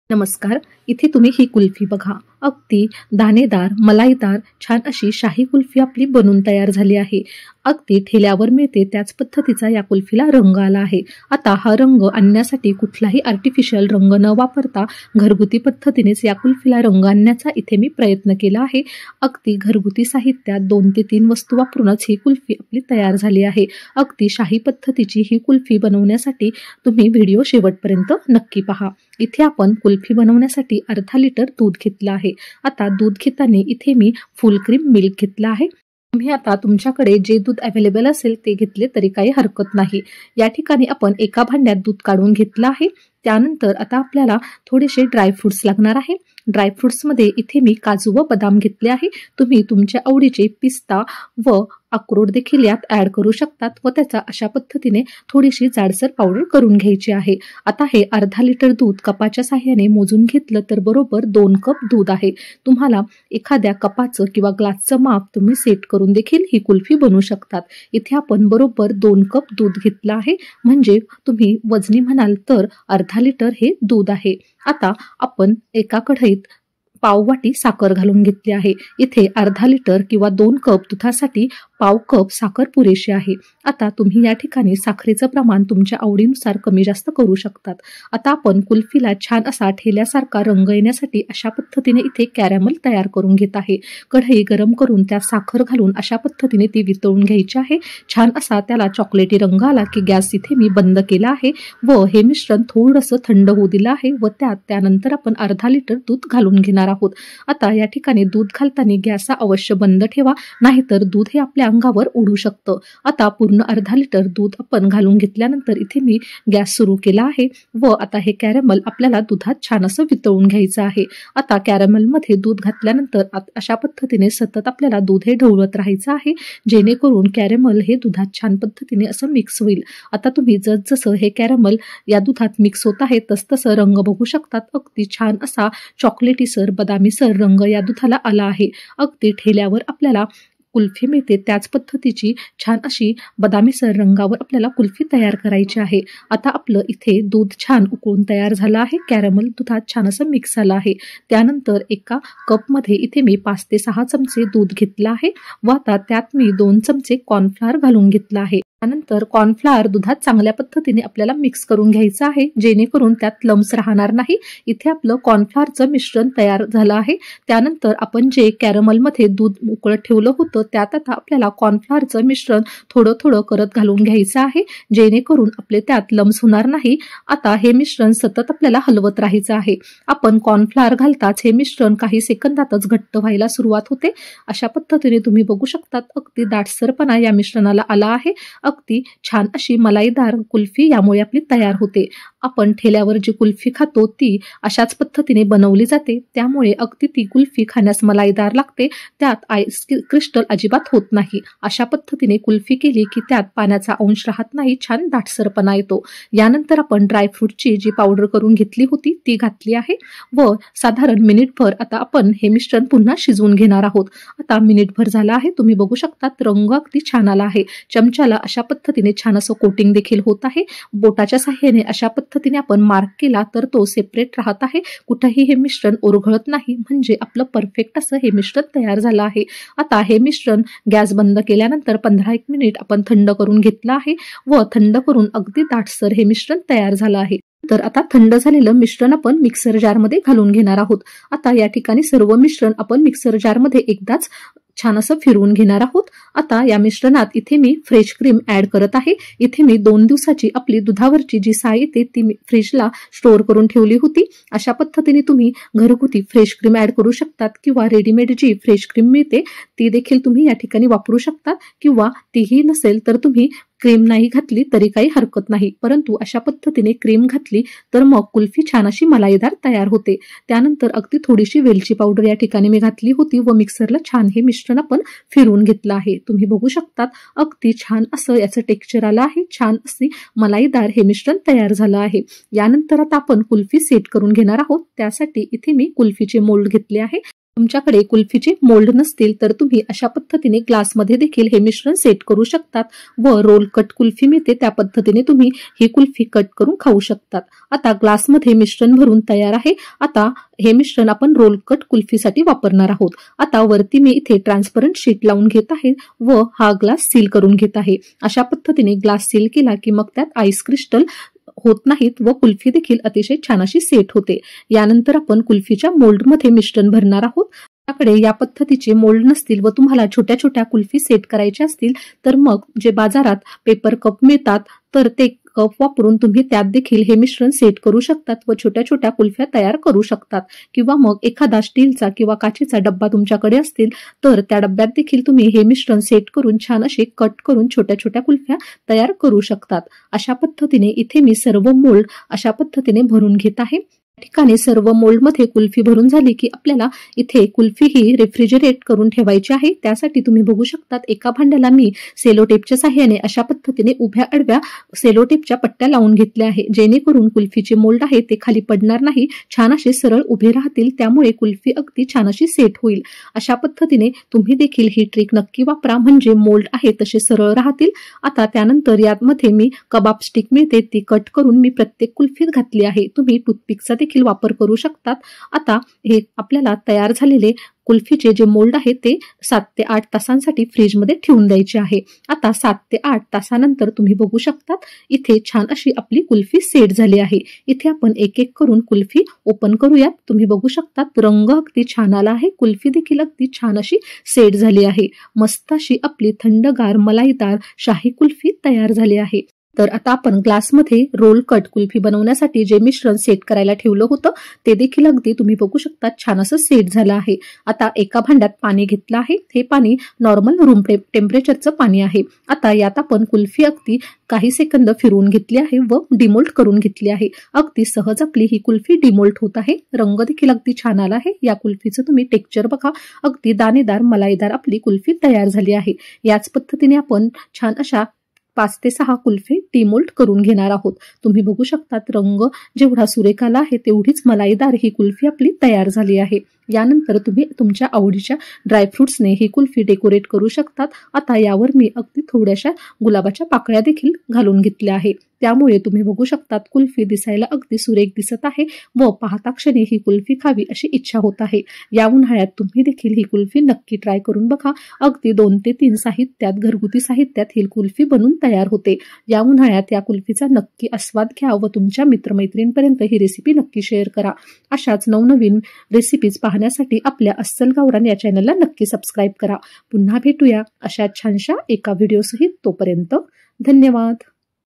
नमस्कार. इथे तुम्ही ही कुल्फी बघा. अगदी दाणेदार, मलाईदार छान अशी शाही कुल्फी आपली बनून तयार झाली आहे. अगदी ठेल्यावर मिळते त्याच पद्धतीचा या कुल्फीला रंग आला आहे. आता हा रंग आणण्यासाठी कुठलाही आर्टिफिशियल रंग न वापरता घरगुती पद्धतीनेच या कुल्फीला रंग आणण्याचा इथे मी प्रयत्न केला आहे. अगदी घरगुती साहित्यात 2 ते 3 वस्तू वापरूनच ही कुल्फी आपली तयार झाली आहे. अगदी शाही पद्धतीची ही कुल्फी बनवण्यासाठी तुम्ही व्हिडिओ शेवटपर्यंत नक्की पहा. इथे आपण कुल्फी बनवण्यासाठी अर्धा लिटर दूध घेतलं आहे. आता दूध घेताना इथे मी फुल क्रीम मिल्क घेतला आहे. तुम्ही आता तुमच्याकडे जे दूध अवेलेबल असेल ते घेतले तरी काही हरकत नाही. या ठिकाणी आपण एका भांड्यात दूध काढून घेतलं आहे. त्यानंतर आता आपल्याला थोडेसे ड्रायफ्रुट्स लागणार आहे. ड्रायफ्रुट्समध्ये इथे मी काजू व बदाम घेतले आहे. तुम्ही तुमच्या आवडीचे पिस्ता व अक्रोड देखील यात ॲड करू शकतात व त्याचा अशा पद्धतीने थोडीशी जाडसर पावडर करून घ्यायची आहे. आता हे अर्धा लिटर दूध कपाच्या साह्याने मोजून घेतलं तर बरोबर 2 कप दूध आहे. तुम्हाला एखाद्या कपाचं किंवा ग्लासचं माप तुम्ही सेट करून देखील ही कुल्फी बनवू शकतात. इथे आपण बरोबर 2 कप दूध घेतलं आहे. म्हणजे तुम्ही वजनी म्हणाल तर अर्धा लिटर हे दूध आहे. आता आपण एका कढईत पाववाटी साखर घालून घेतली आहे. इथे अर्धा लिटर किंवा 2 कप दुधासाठी पाव कप साखर पुरेशी आहे. आता तुम्ही या ठिकाणी साखरेचं प्रमाण तुमच्या आवडीनुसार कमी जास्त करू शकतात. आता आपण कुल्फीला छान असा ठेल्यासारखा रंग येण्यासाठी अशा पद्धतीने इथे कॅरॅमल तयार करून घेत आहे. कढई गरम करून त्यात साखर घालून अशा पद्धतीने ती वितळून घ्यायची आहे. छान असा त्याला चॉकलेटी रंग आला की गॅस इथे मी बंद केला आहे व हे मिश्रण थोडंसं थंड होऊ दिलं आहे व त्यानंतर आपण अर्धा लिटर दूध घालून घेणार आहोत. आता या ठिकाणी दूध घालताना गॅस अवश्य बंद ठेवा, नाहीतर दूध हे आपल्या अंगावर उडू शकतं. आता पूर्ण अर्धा लिटर दूध आपण घालून घेतल्यानंतर इथे मी गॅस सुरू केला आहे व आता हे कॅरॅमल आपल्याला दुधात छान असं वितळून घ्यायचं आहे. आता कॅरॅमलमध्ये दूध घातल्यानंतर अशा पद्धतीने सतत आपल्याला दूध हे ढवळत राहायचं आहे, जेणेकरून कॅरॅमल हे दुधात छान पद्धतीने असं मिक्स होईल. आता तुम्ही जसं हे कॅरॅमल या दुधात मिक्स होत आहे तसं रंग बघू शकतात. अगदी छान असा चॉकलेटीसर बदामीसर रंग या दुधाला आला आहे. अगदी ठेल्यावर आपल्याला कुल्फी मिळते त्याच पद्धतीची छान अशी बदामीसर रंगावर आपल्याला कुल्फी तयार करायची आहे. आता आपलं इथे दूध छान उकळून तयार झालं आहे. कॅरॅमल दुधात छान असं मिक्स झालं आहे. त्यानंतर एका कपमध्ये इथे मी 5 ते 6 चमचे दूध घेतलं आहे व आता त्यात मी 2 चमचे कॉर्नफ्लॉवर घालून घेतला आहे. त्यानंतर कॉर्नफ्लॉवर दुधात चांगल्या पद्धतीने आपल्याला मिक्स करून घ्यायचं आहे, जेणेकरून त्यात लम्स राहणार नाही. इथे आपलं कॉर्नफ्लॉवरचं मिश्रण तयार झालं आहे. त्यानंतर आपण जे कॅरॅमलमध्ये दूध उकळत ठेवलं होतं त्यात आता आपल्याला कॉर्नफ्लॉवरचं मिश्रण थोडं करत घालून घ्यायचं आहे, जेणेकरून आपले त्यात लम्स होणार नाही. आता हे मिश्रण सतत आपल्याला हलवत राहायचं आहे. आपण कॉर्नफ्लॉवर घालताच हे मिश्रण काही सेकंदातच घट्ट व्हायला सुरुवात होते. अशा पद्धतीने तुम्ही बघू शकतात अगदी दाटसरपणा या मिश्रणाला आला आहे. अगदी छान अशी मलाईदार कुल्फी यामुळे आपली तयार होते. आपण ठेल्यावर जी कुल्फी खातो ती अशाच पद्धतीने बनवली जाते, त्यामुळे अगदी ती कुल्फी खाण्यास मलाईदार लागते. त्यात आईस क्रिस्टल अजिबात होत नाही. अशा पद्धतीने कुल्फी केली की त्यात पाण्याचा अंश राहत नाही, छान दाटसरपणा येतो. यानंतर आपण ड्रायफ्रूटची जी पावडर करून घेतली होती ती घातली आहे व साधारण मिनिटभर आता आपण हे मिश्रण पुन्हा शिजवून घेणार आहोत. आता मिनिटभर झाला आहे. तुम्ही बघू शकतात रंग अगदी छान आला आहे. चमच्याला अशा पद्धतीने छान असं कोटिंग देखील होत आहे. बोटाच्या साह्याने अशा पद्धतीने आपण मार्क केला तर तो सेपरेट राहत आहे. कुठेही हे मिश्रण ओरघळत नाही, म्हणजे आपलं परफेक्ट असं हे मिश्रण तयार झालं आहे. आता हे मिश्रण गॅस बंद केल्यानंतर 15-1 मिनिट आपण थंड करून घेतलं आहे व थंड करून अगदी दाटसर हे मिश्रण तयार झालं आहे. तर आता थंड झालेलं मिश्रण आपण मिक्सर जारमध्ये घालून घेणार आहोत. आता या ठिकाणी सर्व मिश्रण आपण मिक्सर जारमध्ये एकदाच छान असं फिरवून घेणार आहोत. आता या मिश्रणात इथे मी फ्रेश क्रीम ऍड करत आहे. इथे मी 2 दिवसाची आपली दुधावरची जी साय येते ती मी फ्रीजला स्टोअर करून ठेवली होती. अशा पद्धतीने तुम्ही घरगुती फ्रेश क्रीम ऍड करू शकतात किंवा रेडीमेड जी फ्रेश क्रीम मिळते ती देखील तुम्ही या ठिकाणी वापरू शकतात, किंवा तीही नसेल तर तुम्ही क्रीम नाही घातली तरी काही हरकत नाही. परंतु अशा पद्धतीने क्रीम घातली तर मग कुल्फी छान अशी मलाईदार तयार होते. त्यानंतर अगदी थोडीशी वेलची पावडर या ठिकाणी मी घातली होती व मिक्सरला छान हे मिश्रण आपण फिरवून घेतलं आहे. तुम्ही बघू शकतात अगदी छान असं याचं टेक्स्चर आलं आहे. छान अशी मलाईदार हे मिश्रण तयार झालं आहे. यानंतर आता आपण कुल्फी सेट करून घेणार आहोत. त्यासाठी इथे मी कुल्फीचे मोल्ड घेतले आहे. तुमच्याकडे कुल्फीचे मोल्ड नसतील तर तुम्ही अशा पद्धतीने ग्लासमध्ये देखील हे मिश्रण सेट करू शकतात व रोल कट कुल्फी मिळते त्या पद्धतीने तुम्ही ही कुल्फी कट करून खाऊ शकतात। आता ग्लासमध्ये मिश्रण भरून तयार आहे। आता हे मिश्रण आपण रोल कट कुल्फीसाठी वापरणार आहोत। आता वरती मी इथे ट्रान्सपरंट शीट लावून घेत आहे व हा ग्लास सील करून घेत आहे। अशा पद्धतीने ग्लास सील केला की मग त्यात आईस क्रिस्टल होत नाहीत व कुल्फी देखील अतिशय छान अशी सेट होते। यानंतर आपण कुल्फीच्या मोल्डमध्ये मिश्रण भरणार आहोत। आपल्याकडे या पद्धतीचे मोल्ड नसतील व तुम्हाला छोट्या छोट्या कुल्फी सेट करायच्या असतील तर मग जे बाजारात पेपर कप मिळतात तर ते कप वापरून तुम्ही त्यात देखील हे मिश्रण सेट करू शकतात व छोट्या छोट्या कुल्फ्या तयार करू शकतात। किंवा मग एखादा स्टीलचा किंवा काचेचा डब्बा तुमच्याकडे असतील तर त्या डब्यात देखील तुम्ही हे मिश्रण सेट करून छान असे कट करून छोट्या छोट्या कुल्फ्या तयार करू शकतात। अशा पद्धतीने इथे मी सर्व मोल्ड अशा पद्धतीने भरून घेत आहे। ठिकाणी सर्व मोल्डमध्ये कुल्फी भरून झाली की आपल्याला इथे कुल्फी ही रेफ्रिजरेट करून ठेवायची आहे। त्यासाठी तुम्ही बघू शकतात एका भांड्याला मी सेलो टेपच्या साहाय्याने अशा पद्धतीने उभ्या आडव्या सेलो टेपच्या पट्ट्या लावून घेतल्या आहे, जेणेकरून कुल्फीचे मोल्ड आहे ते खाली पडणार नाही, छान असे सरळ उभे राहतील, त्यामुळे कुल्फी अगदी छान अशी सेट होईल। अशा पद्धतीने तुम्ही देखील ही ट्रिक नक्की वापरा, म्हणजे मोल्ड आहे तसे सरळ राहतील। आता त्यानंतर यामध्ये मी कबाब स्टिक मिळते ती कट करून मी प्रत्येक कुल्फीत घातली आहे। तुम्ही टूथपिकचा देखील वापर करू शकतात। आता हे आपल्याला तयार झालेले कुल्फीचे जे मोल्ड आहे ते 7 ते 8 तासांसाठी फ्रीजमध्ये ठेवून द्यायचे आहे। आता 7 ते 8 तासानंतर तुम्ही बघू शकतात इथे छान अशी आपली कुल्फी सेट झाली आहे। इथे आपण एक एक करून कुल्फी ओपन करूयात। तुम्ही बघू शकतात रंग अगदी छान आला आहे, कुल्फी देखील अगदी छान अशी सेट झाली आहे। मस्त अशी आपली थंडगार मलाईदार शाही कुल्फी तयार झाली आहे। तर आता आपण ग्लासमध्ये रोल कट कुल्फी बनवण्यासाठी जे मिश्रण सेट करायला ठेवलं होतं ते देखील अगदी तुम्ही बघू शकता छान असं सेट झालं आहे। आता एका भांड्यात पाणी घेतलं आहे, हे पाणी नॉर्मल रूम टेम्परेचरचं पाणी आहे। आता यात आपण कुल्फी अगदी काही सेकंद फिरवून घेतली आहे व डिमोल्ट करून घेतली आहे। अगदी सहज आपली ही कुल्फी डिमोल्ट होत आहे, रंग देखील अगदी छान आला आहे। या कुल्फीचं तुम्ही टेक्स्चर बघा, अगदी दाणेदार मलाईदार आपली कुल्फी तयार झाली आहे। याच पद्धतीने आपण छान अशा 5 ते 6 कुल्फी डिमोल्ट करून घेणार आहोत। तुम्ही बघू शकतात रंग जेवढा सुरेख आला आहे तेवढीच मलाईदार ही कुल्फी आपली तयार झाली आहे। यानंतर तुम्ही तुमच्या आवडीच्या ड्रायफ्रुट्सने ही कुल्फी डेकोरेट करू शकतात। आता यावर मी अगदी थोड्याशा गुलाबाच्या पाकळ्या देखील घालून घेतल्या आहे, त्यामुळे तुम्ही बघू शकतात कुल्फी दिसायला अगदी सुरेख दिसत आहे व पाहता क्षणी ही कुल्फी खावी अशी इच्छा होत आहे। या उन्हाळ्यात तुम्ही देखील ही कुल्फी नक्की ट्राय करून बघा। अगदी 2 ते 3 साहित्यात घरगुती साहित्यात ही कुल्फी बनून तयार होते। या उन्हाळ्यात या कुल्फीचा नक्की आस्वाद घ्या व तुमच्या मित्रमैत्रिणींपर्यंत ही रेसिपी नक्की शेअर करा। अशाच नवनवीन रेसिपीज पाहण्यासाठी आपल्या अस्सल गावरान या चॅनलला नक्की सबस्क्राईब करा। पुन्हा भेटूया अशा छानशा एका व्हिडिओसहित, तोपर्यंत धन्यवाद।